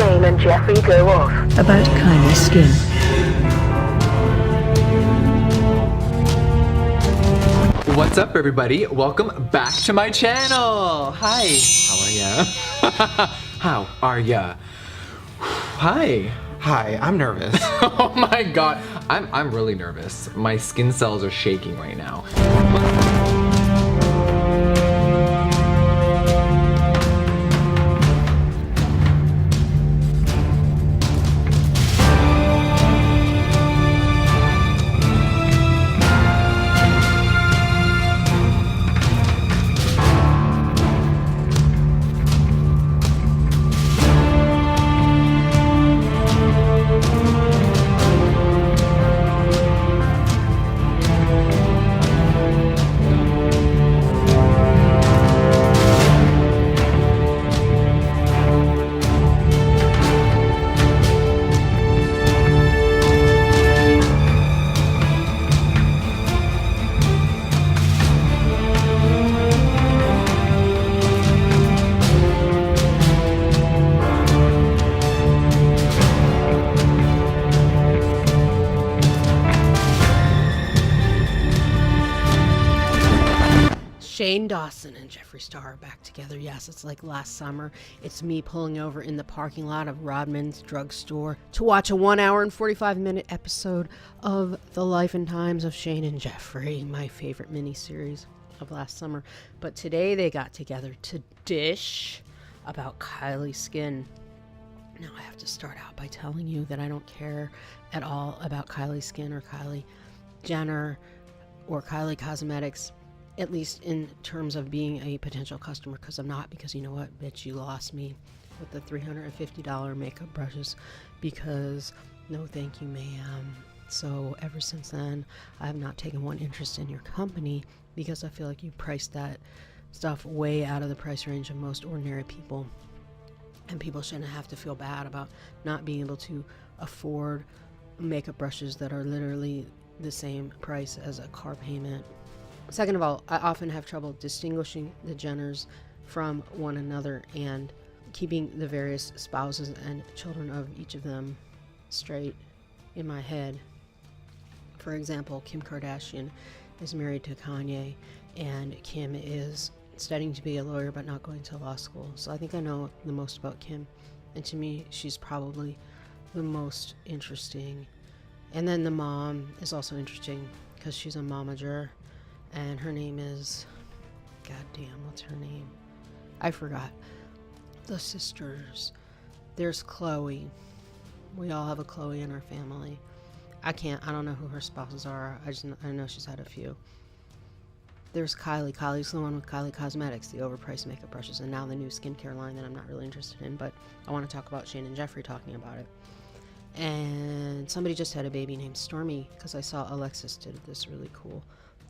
Shane and Jeffree go off. About Kylie Skin. What's up, everybody? Welcome back to my channel. Hi. How are ya? How are ya? Hi. Hi, I'm nervous. Oh my god. I'm really nervous. My skin cells are shaking right now. Shane Dawson and Jeffree Star are back together. Yes, it's like last summer. It's me pulling over in the parking lot of Rodman's drugstore to watch a 1 hour and 45-minute episode of The Life and Times of Shane and Jeffree, my favorite miniseries of last summer. But today they got together to dish about Kylie Skin. Now I have to start out by telling you that I don't care at all about Kylie Skin or Kylie Jenner or Kylie Cosmetics, at least in terms of being a potential customer, because I'm not, because you know what, bitch, you lost me with the $350 makeup brushes, because no thank you, ma'am. So ever since then, I have not taken one interest in your company, because I feel like you priced that stuff way out of the price range of most ordinary people, and people shouldn't have to feel bad about not being able to afford makeup brushes that are literally the same price as a car payment. Second of all, I often have trouble distinguishing the Jenners from one another and keeping the various spouses and children of each of them straight in my head. For example, Kim Kardashian is married to Kanye, and Kim is studying to be a lawyer but not going to law school. So I think I know the most about Kim, and to me, she's probably the most interesting. And then the mom is also interesting because she's a momager. And her name is, goddamn, what's her name? I forgot. The sisters. There's Chloe. We all have a Chloe in our family. I don't know who her spouses are. I know she's had a few. There's Kylie. Kylie's the one with Kylie Cosmetics, the overpriced makeup brushes, and now the new skincare line that I'm not really interested in, but I want to talk about Shane and Jeffree talking about it. And somebody just had a baby named Stormy, because I saw Alexis did this really cool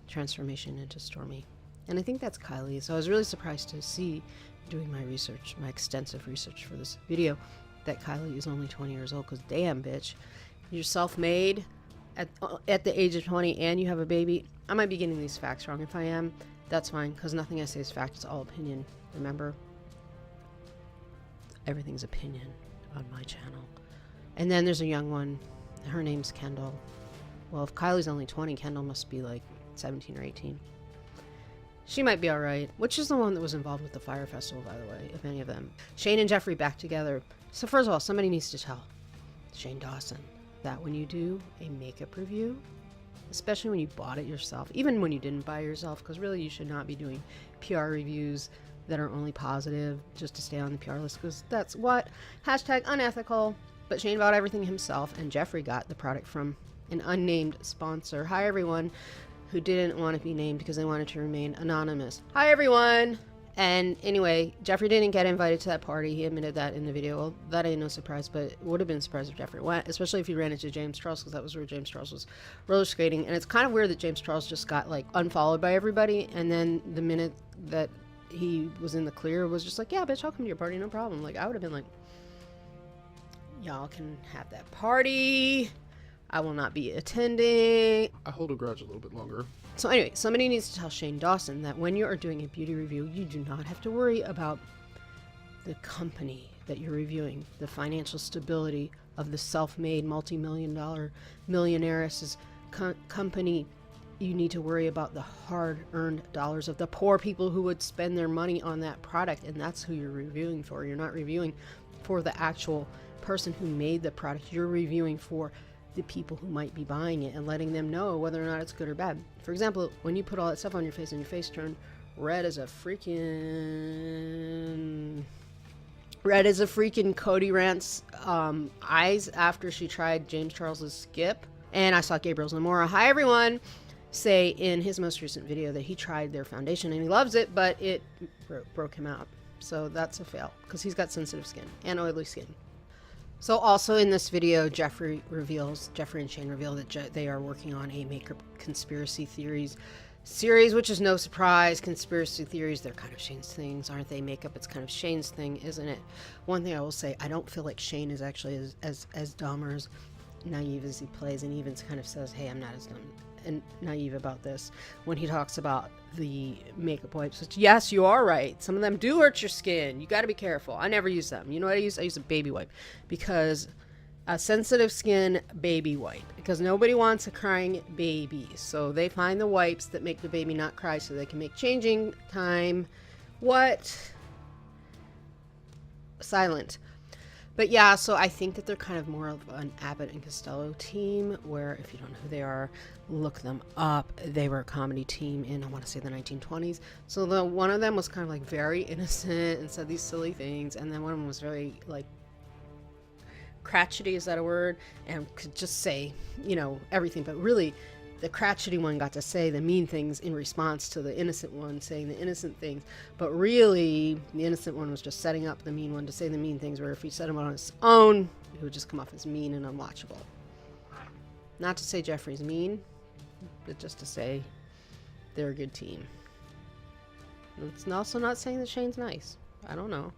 transformation into Stormy, and I think that's Kylie. So I was really surprised to see, doing my research, my extensive research for this video, that Kylie is only 20 years old, because damn, bitch, you're self-made at the age of 20 and you have a baby. I might be getting these facts wrong. If I am, that's fine, because nothing I say is fact. It's all opinion. Remember, everything's opinion on my channel. And then there's a young one. Her name's Kendall. Well, if Kylie's only 20, Kendall must be like 17 or 18. She might be alright. Which is the one that was involved with the Fire Festival, by the way, if any of them. Shane and Jeffree back together. So first of all, somebody needs to tell Shane Dawson that when you do a makeup review, especially when you bought it yourself, even when you didn't buy it yourself, because really you should not be doing PR reviews that are only positive just to stay on the PR list, because that's what? Hashtag unethical. But Shane bought everything himself, and Jeffree got the product from an unnamed sponsor. Hi, everyone who didn't want to be named because they wanted to remain anonymous. Hi, everyone! And anyway, Jeffree didn't get invited to that party. He admitted that in the video. Well, that ain't no surprise, but it would have been a surprise if Jeffree went, especially if he ran into James Charles, because that was where James Charles was roller skating. And it's kind of weird that James Charles just got, like, unfollowed by everybody, and then the minute that he was in the clear was just like, yeah, bitch, I'll come to your party, no problem. Like, I would have been like, y'all can have that party. I will not be attending. I hold a grudge a little bit longer. So anyway, somebody needs to tell Shane Dawson that when you are doing a beauty review, you do not have to worry about the company that you're reviewing. The financial stability of the self-made multi-million-dollar millionaire's company. You need to worry about the hard-earned dollars of the poor people who would spend their money on that product, and that's who you're reviewing for. You're not reviewing for the actual person who made the product. You're reviewing for the people who might be buying it and letting them know whether or not it's good or bad. For example, when you put all that stuff on your face and your face turned red as a freaking Cody Rant's eyes after she tried James Charles's Skip. And I saw Gabriel's Namora, hi everyone, say in his most recent video that he tried their foundation and he loves it, but it broke him out. So that's a fail because he's got sensitive skin and oily skin. So also in this video, Jeffree and Shane reveal that they are working on a makeup conspiracy theories series, which is no surprise. Conspiracy theories, they're kind of Shane's things, aren't they? Makeup, it's kind of Shane's thing, isn't it? One thing I will say, I don't feel like Shane is actually as dumb or as naive as he plays, and even kind of says, hey, I'm not as dumb and naive about this when he talks about the makeup wipes, which, yes, you are right, some of them do hurt your skin. You got to be careful. I never use them. You know what I use? I use a baby wipe, because a sensitive skin baby wipe, because nobody wants a crying baby, so they find the wipes that make the baby not cry so they can make changing time silent. But yeah, so I think that they're kind of more of an Abbott and Costello team, where if you don't know who they are, look them up. They were a comedy team in, I want to say, the 1920s. So one of them was kind of like very innocent and said these silly things, and then one of them was very like crotchety, is that a word? And could just say, you know, everything. But really, the crotchety one got to say the mean things in response to the innocent one saying the innocent things. But really, the innocent one was just setting up the mean one to say the mean things, where if he said them on his own, it would just come off as mean and unwatchable. Not to say Jeffree's mean, but just to say they're a good team. It's also not saying that Shane's nice. I don't know. All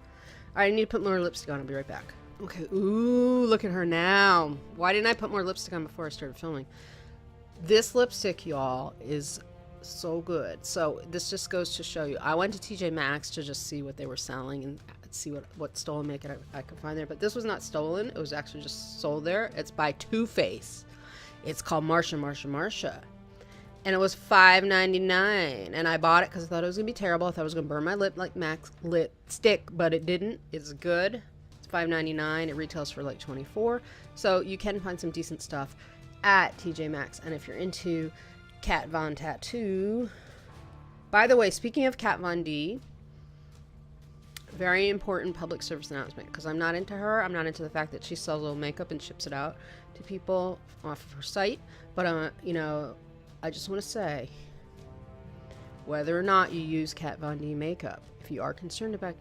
right, I need to put more lipstick on. I'll be right back. Okay, ooh, look at her now. Why didn't I put more lipstick on before I started filming? This lipstick, y'all, is so good. So this just goes to show you. I went to TJ Maxx to just see what they were selling and see what stolen makeup I could find there. But this was not stolen. It was actually just sold there. It's by Too Faced. It's called Marsha. And it was $5.99. And I bought it because I thought it was going to be terrible. I thought it was going to burn my lip like Max lipstick, but it didn't. It's good. It's $5.99. It retails for like $24. So you can find some decent stuff at TJ Maxx. And if you're into Kat Von Tattoo, by the way, speaking of Kat Von D, very important public service announcement, because I'm not into her. I'm not into the fact that she sells little makeup and ships it out to people off of her site. But you know, I just want to say, whether or not you use Kat Von D makeup, if you are concerned about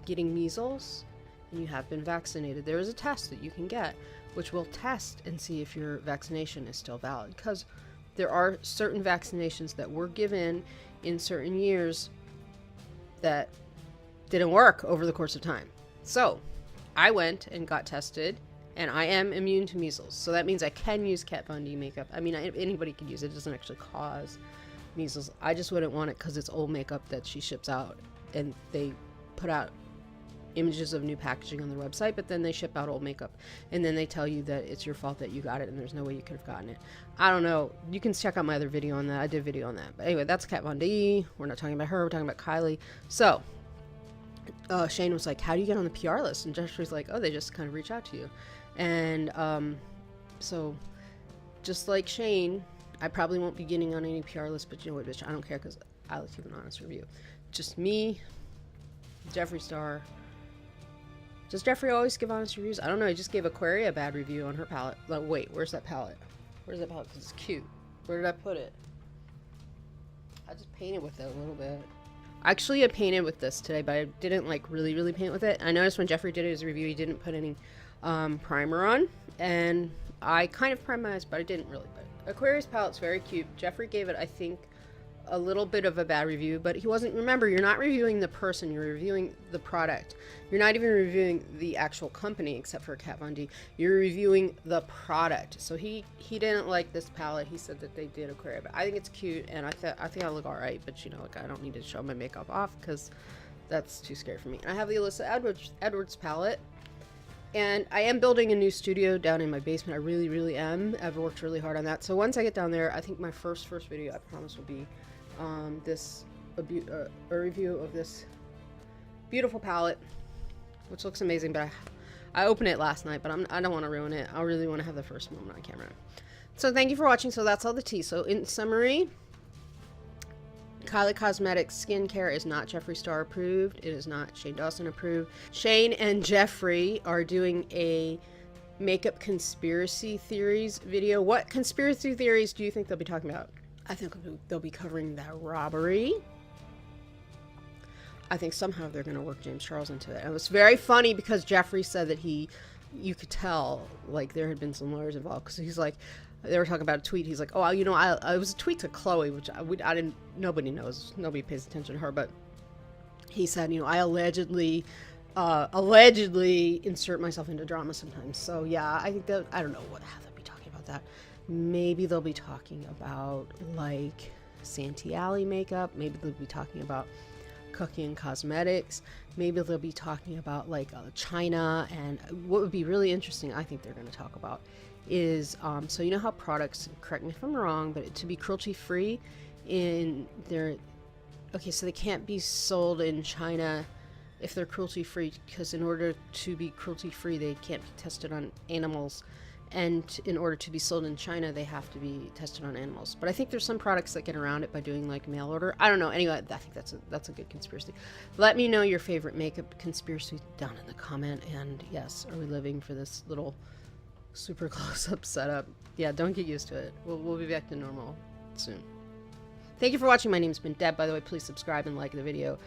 getting measles and you have been vaccinated, there is a test that you can get which will test and see if your vaccination is still valid, because there are certain vaccinations that were given in certain years that didn't work over the course of time. So I went and got tested, and I am immune to measles. So that means I can use Kat Von D makeup. I mean, anybody can use it. It doesn't actually cause measles. I just wouldn't want it because it's old makeup that she ships out, and they put out images of new packaging on their website, but then they ship out old makeup, and then they tell you that it's your fault that you got it and there's no way you could have gotten it. I don't know. You can check out my other video on that. I did a video on that. But anyway, that's Kat Von D. We're not talking about her. We're talking about Kylie. So Shane was like, how do you get on the PR list? And Jeffree's like, oh, they just kind of reach out to you. And so just like Shane, I probably won't be getting on any PR list, but you know what, bitch, I don't care, because I like to give an honest review. Just me, Jeffree Star. Does Jeffree always give honest reviews? I don't know. He just gave Aquaria a bad review on her palette. Like, wait, where's that palette? Where's that palette? Because it's cute. Where did I put it? I just painted with it a little bit. Actually, I painted with this today, but I didn't like really paint with it. I noticed when Jeffree did his review, he didn't put any primer on, and I kind of primed my eyes, but I didn't really. But Aquarius palette's very cute. Jeffree gave it, I think, a little bit of a bad review, but he wasn't. Remember, you're not reviewing the person, you're reviewing the product. You're not even reviewing the actual company, except for Kat Von D. You're reviewing the product. So he didn't like this palette. He said that they did Aquaria, but I think it's cute, and I think I look all right. But you know, like, I don't need to show my makeup off because That's too scary for me. And I have the Alyssa Edwards palette. And I am building a new studio down in my basement. I really, really am. I've worked really hard on that. So once I get down there, I think my first video, I promise, will be a review of this beautiful palette, which looks amazing. But I opened it last night, but I don't want to ruin it. I really want to have the first moment on camera. So thank you for watching. So that's all the tea. So in summary, Kylie Cosmetics skincare is not Jeffree Star approved. It is not Shane Dawson approved. Shane and Jeffree are doing a makeup conspiracy theories video. What conspiracy theories do you think they'll be talking about? I think they'll be covering that robbery. I think somehow they're going to work James Charles into it. And it was very funny because Jeffree said that you could tell, like, there had been some lawyers involved. Because he's like, they were talking about a tweet. He's like, oh, you know, it was a tweet to Chloe, which I didn't, nobody knows. Nobody pays attention to her. But he said, you know, I allegedly insert myself into drama sometimes. So, yeah, I think that, I don't know how they'll be talking about that. Maybe they'll be talking about, like, Santee Alley makeup. Maybe they'll be talking about cooking and cosmetics. Maybe they'll be talking about, like, China. And what would be really interesting, I think they're going to talk about, is so you know how products, correct me if I'm wrong, but to be cruelty free in their, okay, so they can't be sold in China if they're cruelty free, because in order to be cruelty free they can't be tested on animals, and in order to be sold in China they have to be tested on animals. But I think there's some products that get around it by doing, like, mail order. I don't know. Anyway, I think that's a good conspiracy. Let me know your favorite makeup conspiracy down in the comment. And yes, are we living for this little super close-up setup? Yeah, don't get used to it. We'll be back to normal soon. Thank you for watching. My name's been Deb. By the way, please subscribe and like the video.